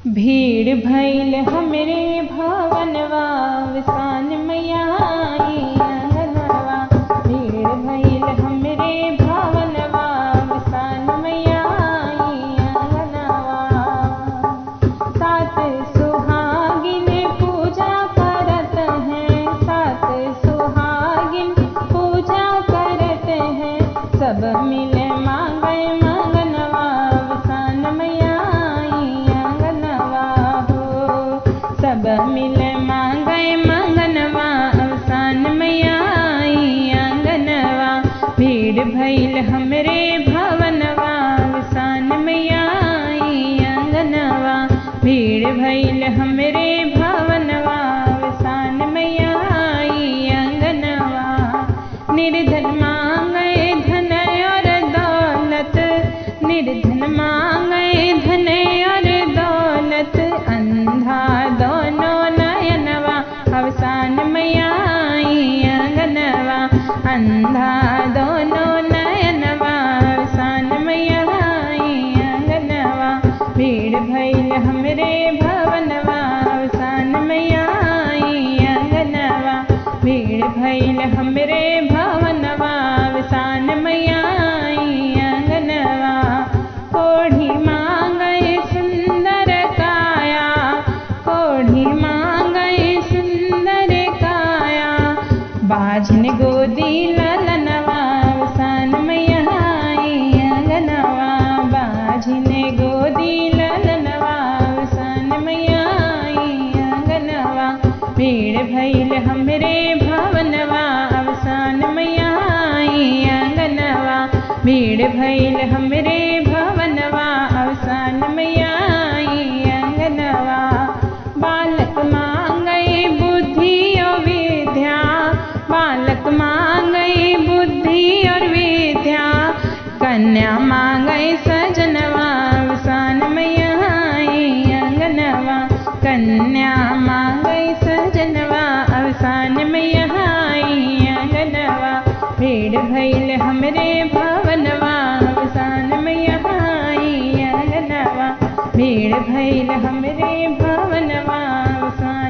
भीड़ भइल हमरे भवनवा विसान मैया आई आंगनवा। भीड़ भइल हमरे भवनवा विसान मैया आई आंगनवा। सात सुहागिन पूजा करत हैं, सात सुहागिन पूजा करत हैं। सब मिले मांगे मंगनवा विसान मैया सब मिले मांगे मंगनवा अवसान मैया आई आंगनवा। भीड़ भइल हमरे भवनवा अवसान मैया आई आंगनवा। भीड़ भइल हमरे भवनवा अवसान मैया आई आंगनवा। निर्धन मांगे धन और दौलत, निर्धन मांगे धन और दौलत। अंधा दोनों नयनवा अवसान मैया आई आंगनवा। अंधा दोनों नयनवा अवसान मैया आई आंगनवा। भीड़ भइल हमरे भवनवा अवसान मैया आई आंगनवा। भीड़ भइल हमरे भवनवा अवसान मैया आई आंगनवा। कोढ़ी मांगे सुंदर काया, कोढ़ी मांगे सुंदर काया। बाझन गोदी ललनवा अवसान मैया आई आंगनवा। बाझन गोदी ललनवा अवसान मैया आई आंगनवा। भीड़ भइल हमरे भवनवा अवसान मैया आई आंगनवा। भीड़ भइल हमरे भवनवा अवसान मैया आई आंगनवा। बालक मांगे बुद्धि और विद्या, बालक मांगे बुद्धि और विद्या। कन्या मांगे सजनवा अवसान मैया आई आंगनवा। कन्या मांगे सजनवा अवसान मैया आई आंगनवा। भीड़ भइल हमरे भवनवा अवसान मैया आई आंगनवा। भीड़ भइल हमरे भवनवा अवसान